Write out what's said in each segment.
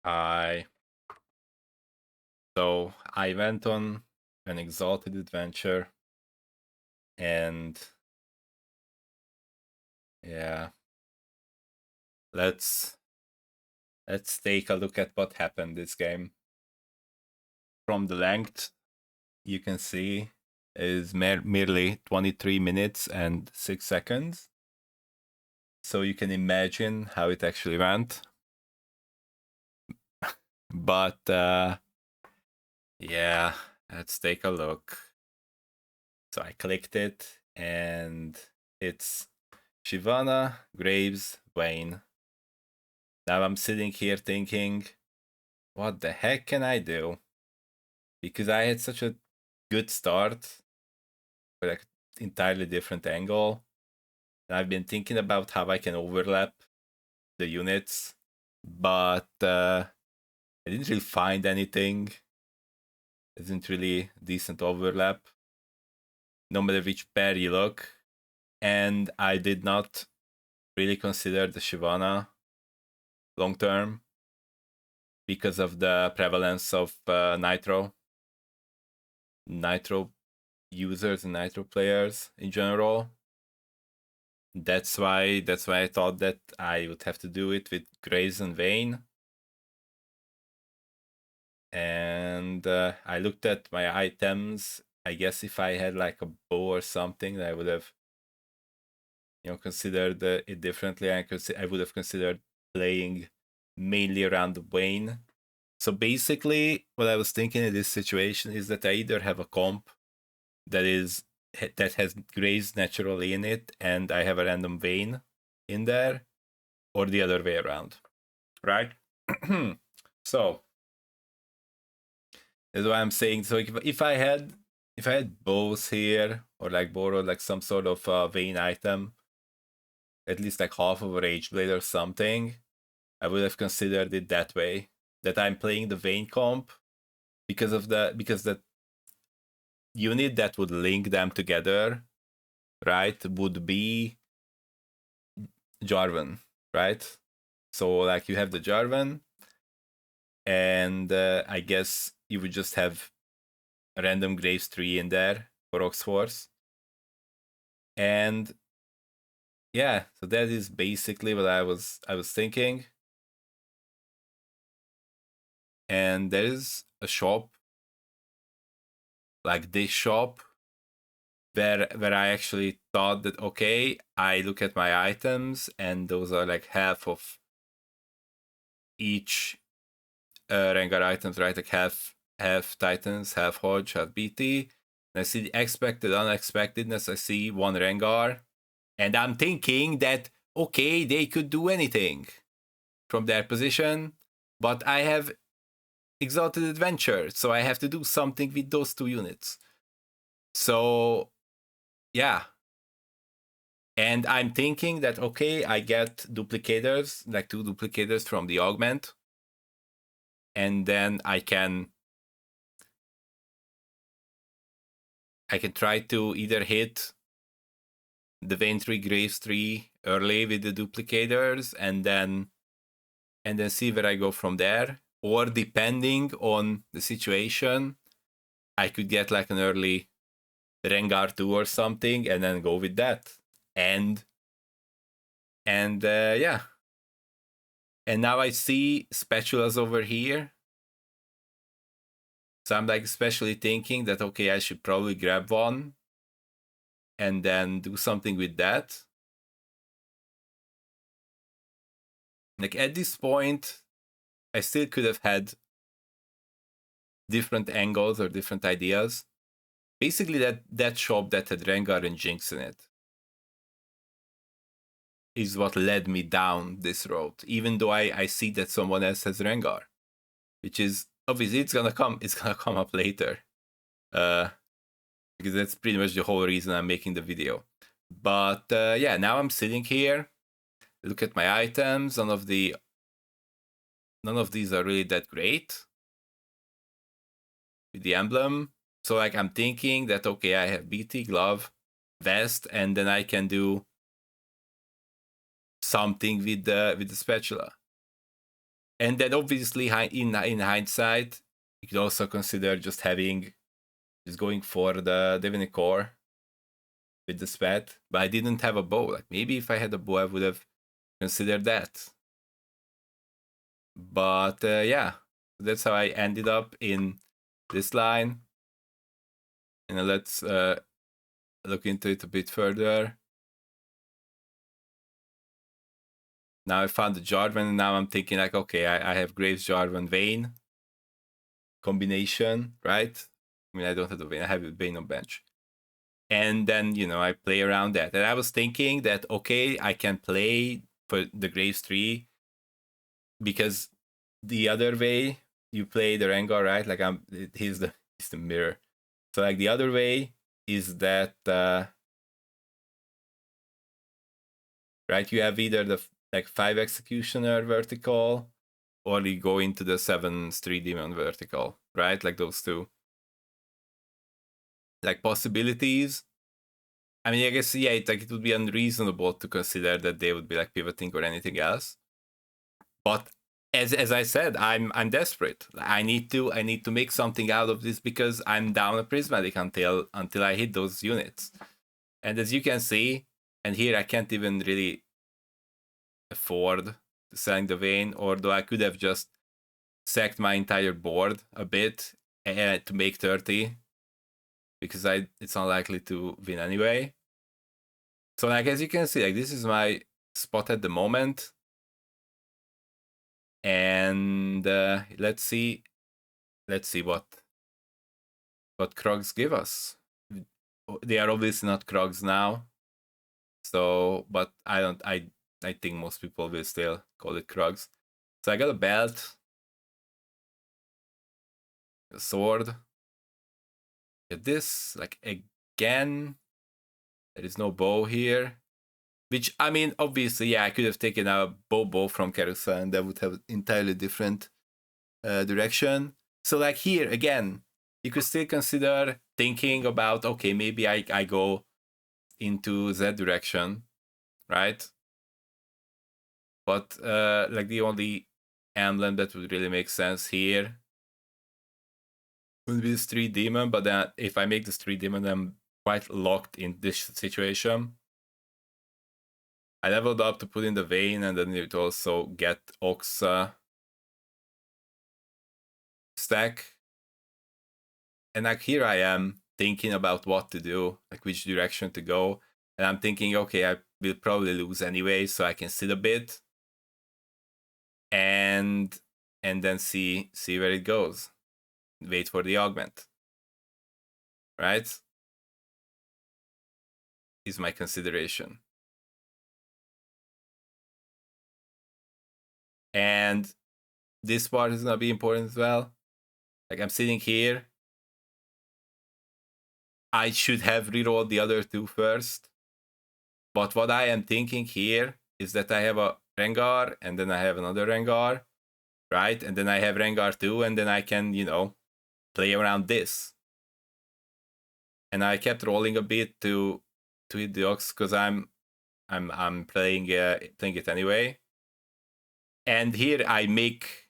I So I went on an exalted adventure, and yeah, let's take a look at what happened this game. From the length, you can see is merely 23 minutes and 6 seconds. So you can imagine how it actually went. But yeah, let's take a look. So I clicked it, and it's Shivana, Graves, Wayne. Now I'm sitting here thinking, what the heck can I do? Because I had such a good start with like entirely different angle. And I've been thinking about how I can overlap the units, but I didn't really find anything. It isn't really decent overlap, no matter which pair you look. And I did not really consider the Shyvana long term because of the prevalence of Nitro users and Nitro players in general. That's why I thought that I would have to do it with Graves and Vayne. And I looked at my items. I guess if I had like a bow or something, I would have considered it differently. I would have considered playing mainly around Wayne. So basically, what I was thinking in this situation is that I either have a comp that has Graves naturally in it, and I have a random Vayne in there, or the other way around, right? So that's why I'm saying. So if I had bows here, or like borrowed like some sort of Vayne item, at least like half of a Rage Blade or something, I would have considered it that way. That I'm playing the Vayne comp because the unit that would link them together, right, would be Jarvan, right? So like you have the Jarvan, and I guess you would just have a random Graves tree in there for Oxforce. And yeah, so that is basically what I was thinking. And there is a shop, like this shop, where I actually thought that okay, I look at my items and those are like half of each Rengar items, right? Like half Titans, half Hodge, half BT. And I see the expected, unexpectedness. I see one Rengar, and I'm thinking that okay, they could do anything from their position, but I have exalted adventure, so I have to do something with those two units. So yeah, and I'm thinking that okay, I get duplicators, like two duplicators from the augment, and then I can try to either hit the Vayne tree, Graves tree early with the duplicators, and then see where I go from there. Or depending on the situation, I could get like an early Rengar 2 or something and then go with that. And yeah. And now I see spatulas over here. So I'm like especially thinking that okay, I should probably grab one and then do something with that. Like at this point, I still could have had different angles or different ideas. Basically, that shop that had Rengar and Jinx in it is what led me down this road. Even though I see that someone else has Rengar, which is obviously it's gonna come up later, because that's pretty much the whole reason I'm making the video. But yeah, now I'm sitting here, look at my items. None of these are really that great with the emblem. So like I'm thinking that okay, I have BT glove, vest, and then I can do something with the spatula. And then obviously in hindsight, you could also consider just going for the Divinity Core with the spat. But I didn't have a bow. Like maybe if I had a bow, I would have considered that. But yeah, that's how I ended up in this line. And let's look into it a bit further. Now I found the Jarvan, and now I'm thinking like, okay, I have Graves, Jarvan, Vayne combination, right? I mean, I don't have the Vayne, I have Vayne on bench. And then, I play around that. And I was thinking that, okay, I can play for the Graves 3 because the other way you play the Rengar, right? Like he's the mirror. So like the other way is that right, you have either the like 5 executioner vertical or you go into the 7 3 demon vertical, right? Like those two like possibilities. I mean, I guess yeah, it would be unreasonable to consider that they would be like pivoting or anything else. But as I said, I'm desperate. I need to make something out of this because I'm down a prismatic until I hit those units. And as you can see, and here I can't even really afford selling the Vayne, although I could have just sacked my entire board a bit to make 30 because it's unlikely to win anyway. So like as you can see, like this is my spot at the moment. And let's see what Krogs give us. They are obviously not Krogs now. So, but I think most people will still call it Krogs. So I got a belt, a sword. Get this, like again, there is no bow here. Which, I mean, obviously, yeah, I could have taken a bow from Carousel and that would have entirely different direction. So like here, again, you could still consider thinking about, okay, maybe I go into that direction, right? But like the only emblem that would really make sense here would be this 3 demon, but then if I make this 3 demon, I'm quite locked in this situation. I leveled up to put in the Vayne, and then it also get Ox stack. And like here I am thinking about what to do, like which direction to go. And I'm thinking, okay, I will probably lose anyway, so I can sit a bit and then see where it goes. Wait for the augment. Right? Is my consideration. And this part is gonna be important as well. Like I'm sitting here. I should have rerolled the other two first. But what I am thinking here is that I have a Rengar and then I have another Rengar, right? And then I have Rengar 2 and then I can, play around this. And I kept rolling a bit to hit the Ox because I'm playing it anyway. And here I make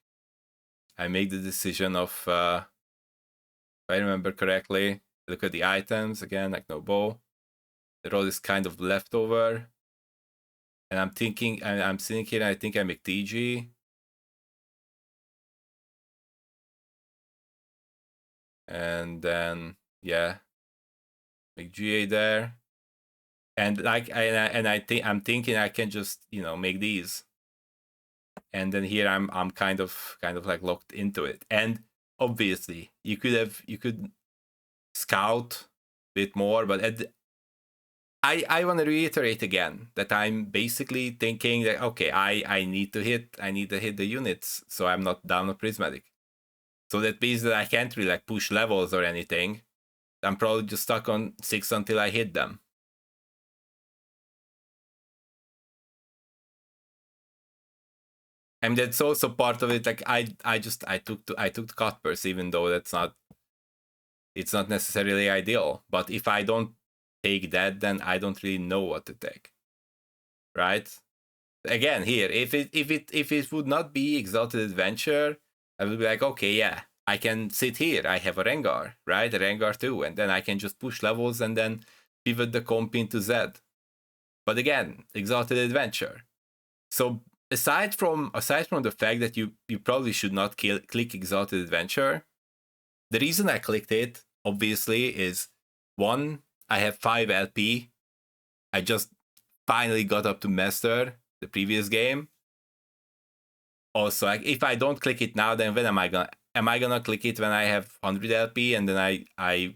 the decision of if I remember correctly, look at the items again, like no bow. The roll is kind of leftover. And I'm thinking, I'm sitting here and I think I make TG. And then, yeah, make GA there. And like, I'm thinking I can just, make these. And then here I'm kind of like locked into it. And obviously you could scout a bit more, but I want to reiterate again that I'm basically thinking that okay, I need to hit the units, so I'm not down a prismatic. So that means that I can't really like push levels or anything. I'm probably just stuck on 6 until I hit them. And that's also part of it. Like I took the Cutpurse, even though it's not necessarily ideal. But if I don't take that, then I don't really know what to take. Right? again here, if it would not be Exalted Adventure, I would be like, okay, yeah, I can sit here. I have a Rengar, right? A Rengar too, and then I can just push levels and then pivot the comp into Z. But again, Exalted Adventure. So aside from the fact that you probably should not click Exalted Adventure, the reason I clicked it obviously is one, I have 5 LP. I just finally got up to master the previous game. Also, like, if I don't click it now, then when am I gonna click it when I have 100 LP and then I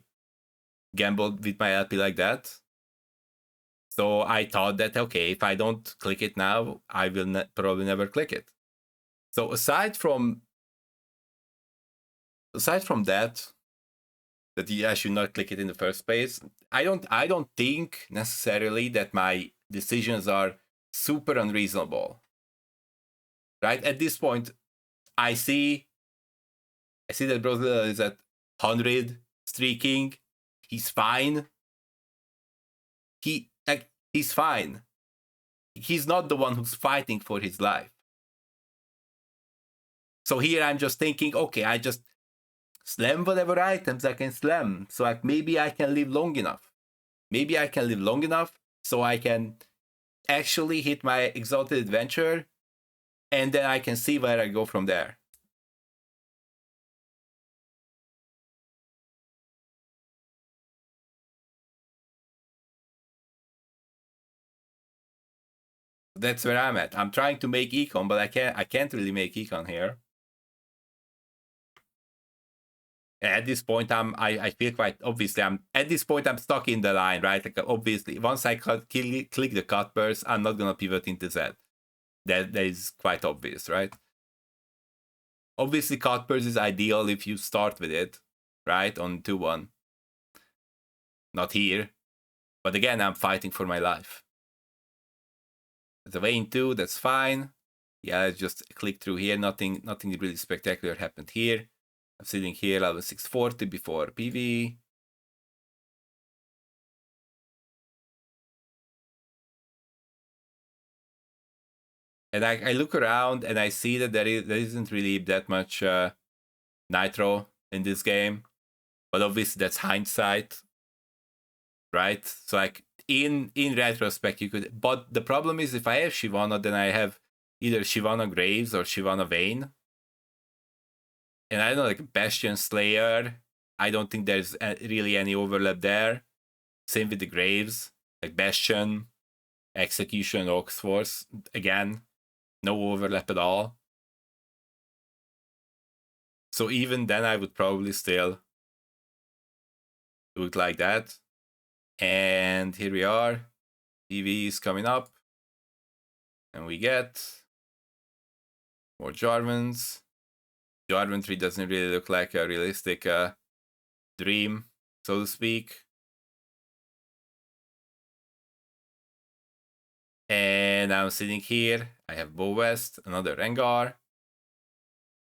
gambled with my LP like that? So I thought that, okay, if I don't click it now, I will probably never click it. So aside from that I should not click it in the first place, I don't think necessarily that my decisions are super unreasonable. Right? At this point, I see that Brazil is at 100 streaking. He's fine. He's fine. He's not the one who's fighting for his life. So here I'm just thinking, okay, I just slam whatever items I can slam. So like maybe I can live long enough. Maybe I can live long enough so I can actually hit my Exalted Adventure, and then I can see where I go from there. That's where I'm at. I'm trying to make econ, but I can't really make econ here. At this point, I feel quite obviously at this point I'm stuck in the line, right? Like obviously, once I click the cut burst, I'm not gonna pivot into Z. That is quite obvious, right? Obviously, cut burst is ideal if you start with it, right, on 2-1. Not here, but again, I'm fighting for my life. The Vayne 2, that's fine. Yeah, let's just click through here. Nothing really spectacular happened here. I'm sitting here level 640 before PV. And I look around and I see that there isn't really that much nitro in this game. But obviously that's hindsight, right? So like in retrospect you could, but the problem is if I have Shyvana, then I have either Shyvana Graves or Shyvana Vayne. And I don't know, like Bastion Slayer, I don't think there's really any overlap there. Same with the Graves, like Bastion, Execution, Oxforce, again, no overlap at all. So even then I would probably still do it like that. And here we are. PV is coming up. And we get more Jarvans. Jarvan 3 doesn't really look like a realistic dream, so to speak. And I'm sitting here. I have Bow West, another Rengar.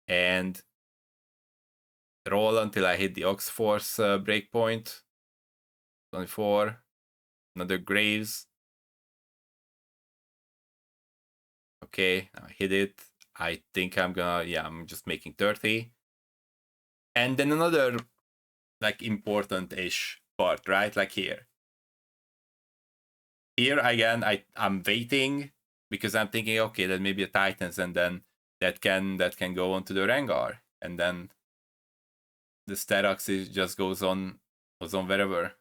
And roll until I hit the Oxforce breakpoint. 24. Another Graves. Okay, I hit it. I think I'm just making 30. And then another like important-ish part, right? Like here. Here again, I'm waiting because I'm thinking, okay, that maybe a Titans, and then that can go on to the Rengar, and then the Sterox just goes on wherever.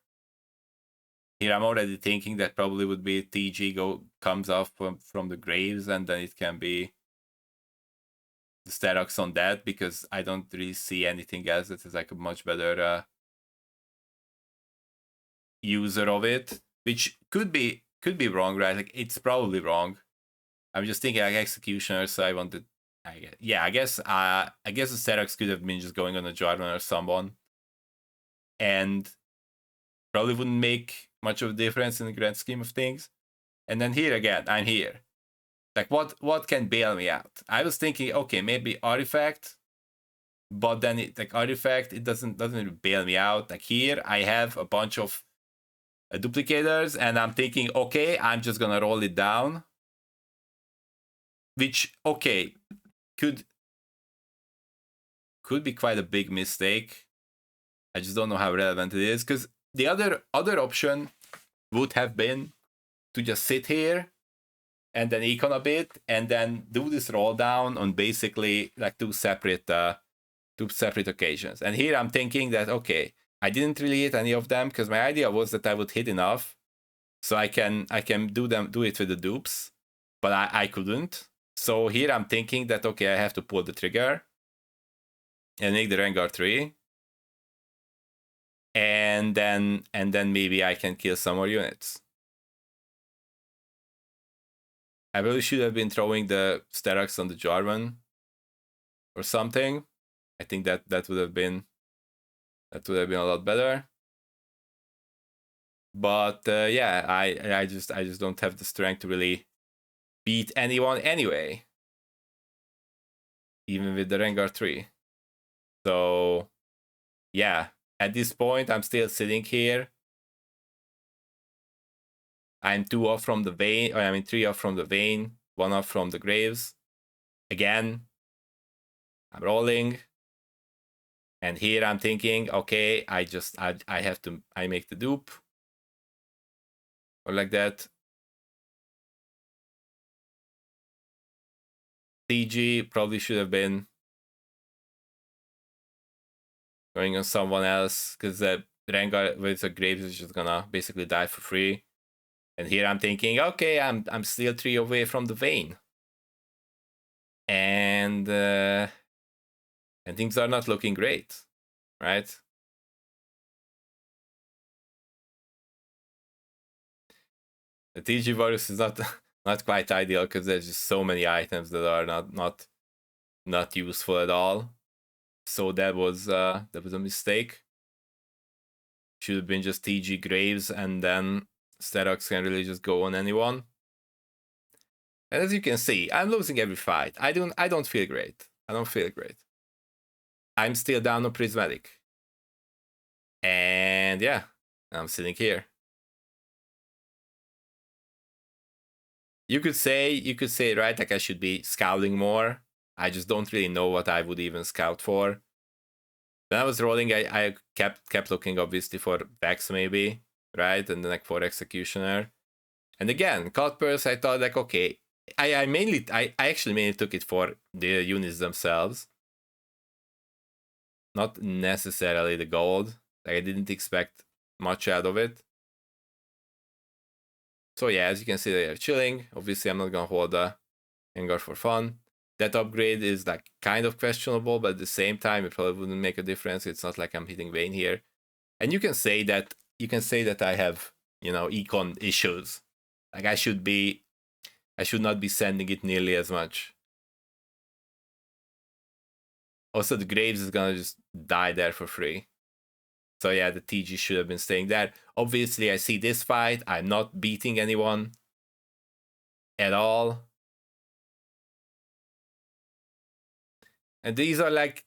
Here I'm already thinking that probably would be TG comes off from the Graves, and then it can be the Sterox on that, because I don't really see anything else that is like a much better user of it, which could be wrong, right? Like it's probably wrong. I'm just thinking like Executioner, so I wanted. I guess the Sterox could have been just going on a Jarvan or someone, and probably wouldn't make much of a difference in the grand scheme of things. And then here again, I'm here. Like what can bail me out? I was thinking, okay, maybe Artifact, but then Artifact, it doesn't really bail me out. Like here, I have a bunch of duplicators, and I'm thinking, okay, I'm just gonna roll it down. which, okay, could be quite a big mistake. I just don't know how relevant it is, because the other option would have been to just sit here and then econ a bit and then do this roll down on basically like two separate occasions. And here I'm thinking that, okay, I didn't really hit any of them because my idea was that I would hit enough so I can do it with the dupes, but I couldn't. So here I'm thinking that, okay, I have to pull the trigger and make the Rengar 3, and then maybe I can kill some more units. I really should have been throwing the Sterak's on the Jarvan or something. I think that would have been a lot better. But yeah, I just don't have the strength to really beat anyone anyway, even with the Rengar 3. So yeah, at this point I'm still sitting here. I'm 2 off from the Vayne, or I mean 3 off from the Vayne, 1 off from the Graves. Again, I'm rolling. And here I'm thinking, okay, I make the dupe. Or like that. TG probably should have been going on someone else, because the Rengar with the Graves is just gonna basically die for free. And here I'm thinking, okay, I'm still 3 away from the Vayne. And things are not looking great, right? The TG Varus is not not quite ideal because there's just so many items that are not useful at all. So that was a mistake. Should have been just TG Graves, and then Sterox can really just go on anyone. And as you can see, I'm losing every fight. I don't feel great. I don't feel great. I'm still down on Prismatic. And yeah, I'm sitting here. You could say, right, like I should be scouting more. I just don't really know what I would even scout for. When I was rolling, I kept looking obviously for Vex maybe, right? And then like for Executioner. And again, Cutpurse, I thought like, okay, I actually mainly took it for the units themselves. Not necessarily the gold. Like I didn't expect much out of it. So yeah, as you can see, they are chilling. Obviously, I'm not gonna hold the Rengar for fun. That upgrade is like kind of questionable, but at the same time, it probably wouldn't make a difference. It's not like I'm hitting Vayne here. And you can say that I have, econ issues. Like I should not be sending it nearly as much. Also, the Graves is gonna just die there for free. So yeah, the TG should have been staying there. Obviously, I see this fight. I'm not beating anyone at all. And these are like,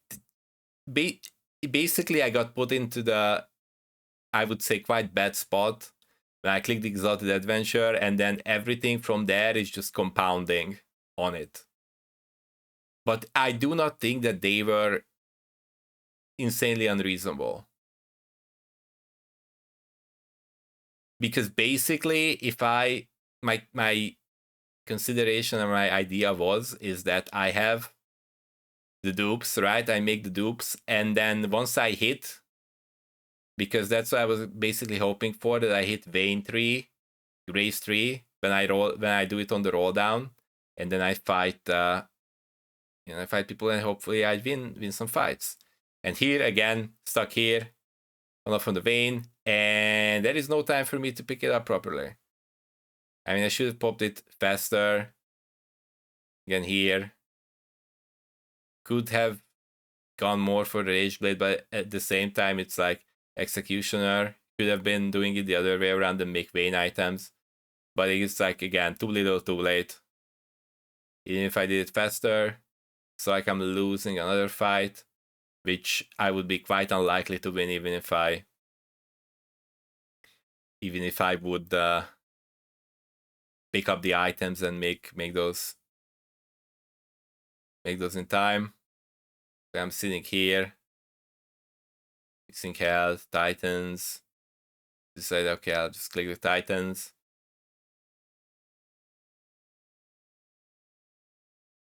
basically I got put into the, I would say, quite bad spot when I clicked the Exalted Adventure, and then everything from there is just compounding on it. But I do not think that they were insanely unreasonable. Because basically, if my consideration and my idea is that I have the dupes, right? I make the dupes, and then once I hit, because that's what I was basically hoping for, that I hit Vayne 3, Grace 3, when I do it on the roll down, and then I fight I fight people, and hopefully I win some fights. And here again, stuck here, not from the Vayne, and there is no time for me to pick it up properly. I mean, I should have popped it faster. Again here. Could have gone more for the Rage Blade, but at the same time, it's like Executioner. Could have been doing it the other way around and make Vayne items. But it's like, again, too little, too late. Even if I did it faster, it's like I'm losing another fight, which I would be quite unlikely to win, even if I would pick up the items and make those make those in time. I'm sitting here, fixing health, Titans. Decide, okay, I'll just click the Titans.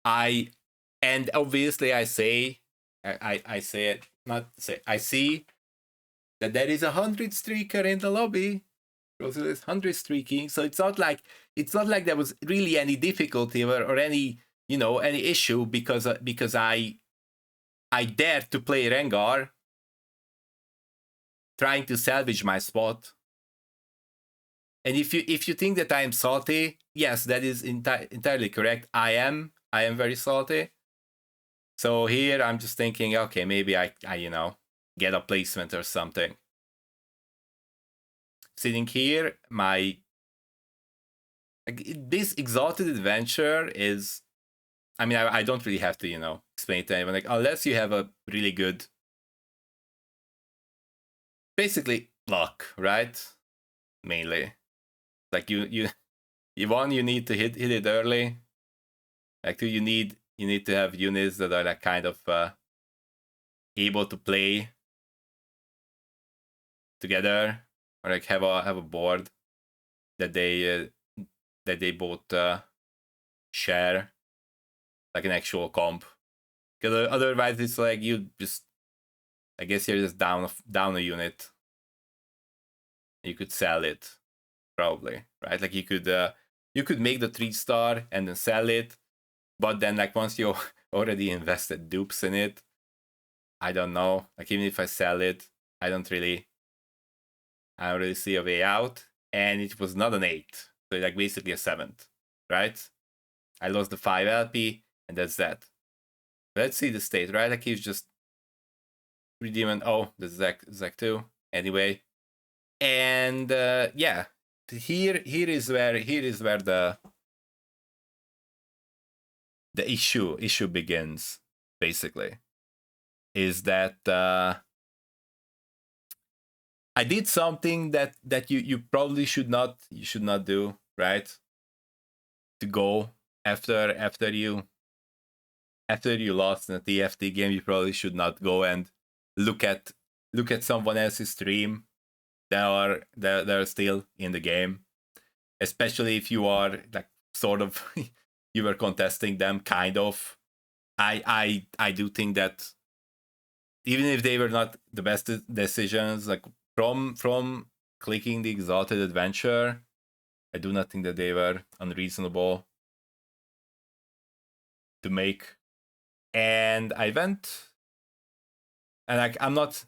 And obviously I say, I say it, not say, I see that there is a 100 streaker in the lobby. Also, there's 100 streaking, so it's not like there was really any difficulty or any any issue because I dared to play Rengar, trying to salvage my spot. And if you think that I am salty, yes, that is entirely correct. I am very salty. So here I'm just thinking, okay, maybe I get a placement or something. Sitting here, this exalted adventure is, I mean, I don't really have to explain to anyone, like, unless you have a really good, basically luck, right? Mainly, like you need to hit it early. Like two, you need to have units that are like kind of able to play together, or like have a board that they both share, like an actual comp. Because otherwise, it's like you just, I guess you're just down a unit. You could sell it, probably, right? Like you could make the 3-star and then sell it, but then like once you already invested dupes in it, I don't know. Like even if I sell it, I don't really see a way out. And it was not an 8, so like basically a 7th, right? I lost the 5 LP, and that's that. Let's see the state, right? Like he's just redeeming. Oh, the Zach 2. Anyway, and yeah, here is where the issue begins. Basically, is that I did something that you probably should not do, right? To go after you lost in a TFT game, you probably should not go and look at someone else's stream that are still in the game, especially if you are like sort of you were contesting them, kind of. I do think that even if they were not the best decisions, like from clicking the exalted adventure, I do not think that they were unreasonable to make. And I went, and like I'm not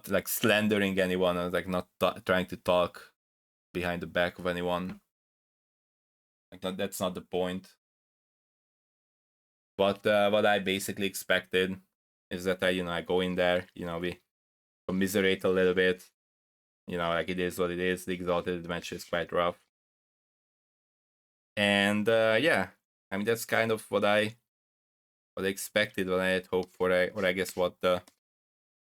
like slandering anyone. I was like not trying to talk behind the back of anyone. Like that's not the point. But what I basically expected is that I go in there, we commiserate a little bit. Like it is what it is. The exalted adventure is quite rough. And yeah, I mean that's kind of what I expected, what I had hoped for, or I guess what the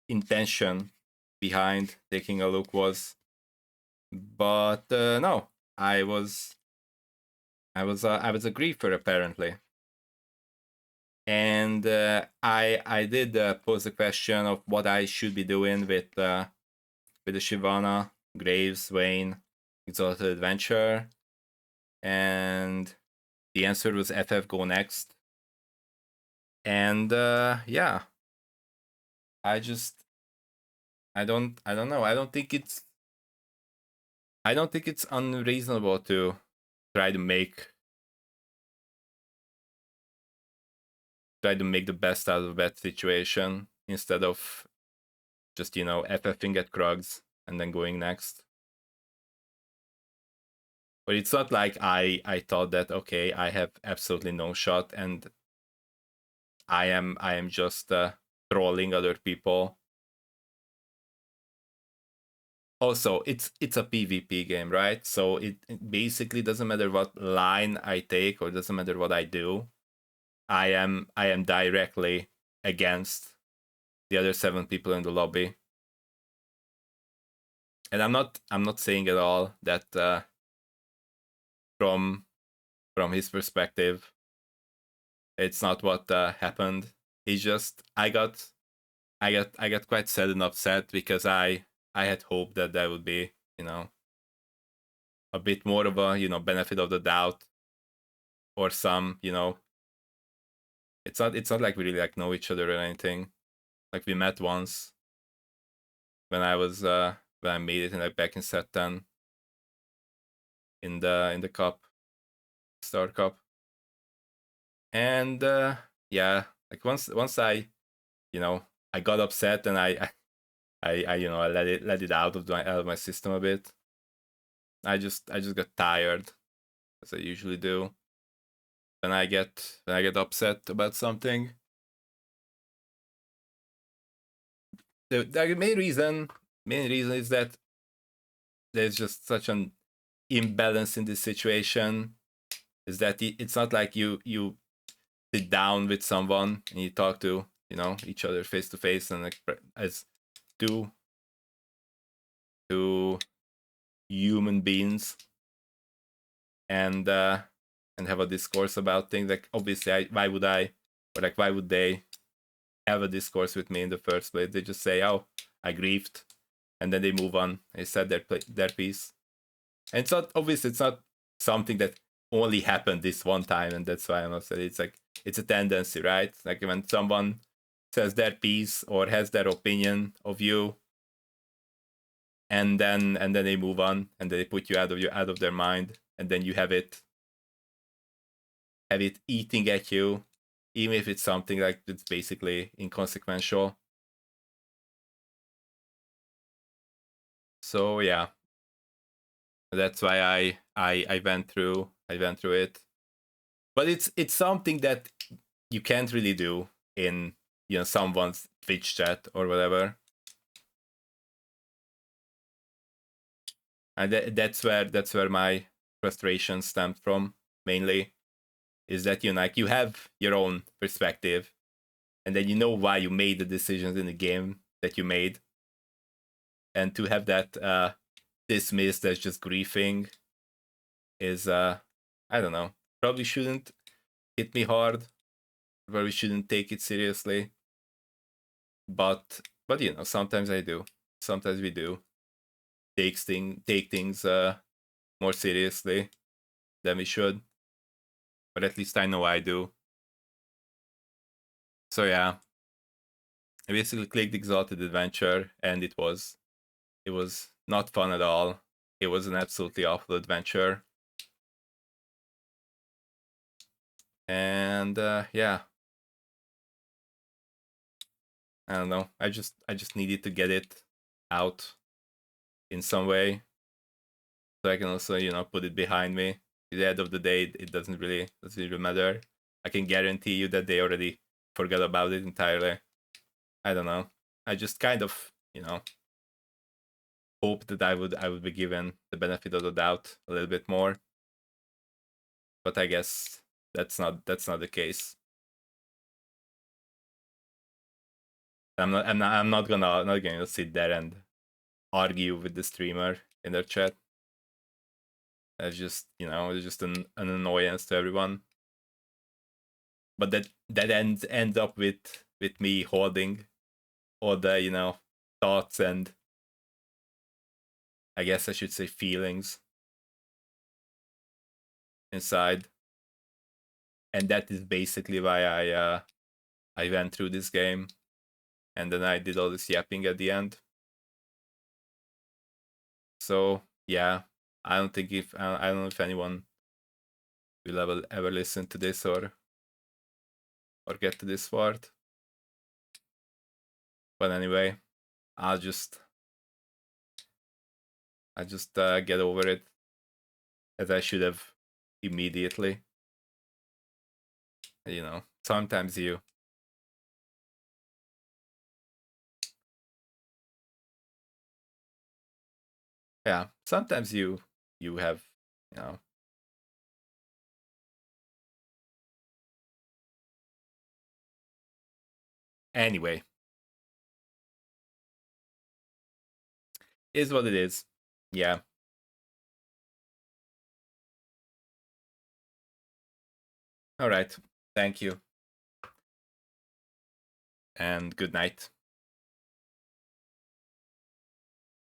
intention behind taking a look was. But no, I was a griefer apparently. And I did pose the question of what I should be doing with the Shyvana, Graves, Vayne, Exalted Adventure, and the answer was FF go next. And yeah, I don't know. I don't think it's unreasonable to try to make the best out of that situation instead of just FFing at Krugs and then going next. But it's not like I thought that, okay, I have absolutely no shot and I am just trolling other people. Also, it's a PvP game, right? So it basically doesn't matter what line I take or doesn't matter what I do. I am directly against the other 7 people in the lobby. And I'm not saying at all that from his perspective It's not what happened. It's just I got quite sad and upset because I had hoped that there would be, you know, a bit more of a, benefit of the doubt, or some, it's not like we really like know each other or anything. Like we met once when when I made it in, like, back in set 10 in the cup, Star Cup. And yeah, like once you know I got upset, and I let it out of my system a bit. I just got tired, as I usually do when I get upset about something. The main reason is that there's just such an imbalance in this situation. Is that it's not like you sit down with someone and you talk to, each other face to face, and like as two two human beings, and have a discourse about things. Like obviously, why would they have a discourse with me in the first place? They just say, "Oh, I grieved," and then they move on. They said their piece, and it's not something that only happened this one time, and that's why I'm upset. It's like it's a tendency, right? Like when someone says their piece or has their opinion of you, and then they move on, and they put you out of their mind, and then you have it eating at you, even if it's something like that's basically inconsequential. So yeah, that's why I went through it. But it's something that you can't really do in, someone's Twitch chat or whatever. And that's where my frustration stemmed from, mainly, is that, like, you have your own perspective, and then you know why you made the decisions in the game that you made, and to have that dismissed as just griefing is, I don't know, probably shouldn't hit me hard, probably shouldn't take it seriously, but sometimes I do. Sometimes we do take things more seriously than we should, but at least I know I do. So yeah, I basically clicked Exalted Adventure, and it was not fun at all. It was an absolutely awful adventure, and yeah, I don't know. I just needed to get it out in some way, so I can also, put it behind me. At the end of the day, it doesn't really matter. I can guarantee you that they already forgot about it entirely. I don't know. I just kind of, hope that I would be given the benefit of the doubt a little bit more, but I guess that's not the case. I'm not going to sit there and argue with the streamer in their chat. That's just, it's just an annoyance to everyone. But that ends up with me holding all the, thoughts, and I guess I should say feelings inside. And that is basically why I went through this game, and then I did all this yapping at the end. So yeah, I don't know if anyone will ever listen to this, or get to this part. But anyway, I'll just get over it, as I should have immediately. Sometimes sometimes you have, you know anyway, is what it is. Yeah. All right. Thank you. and good night.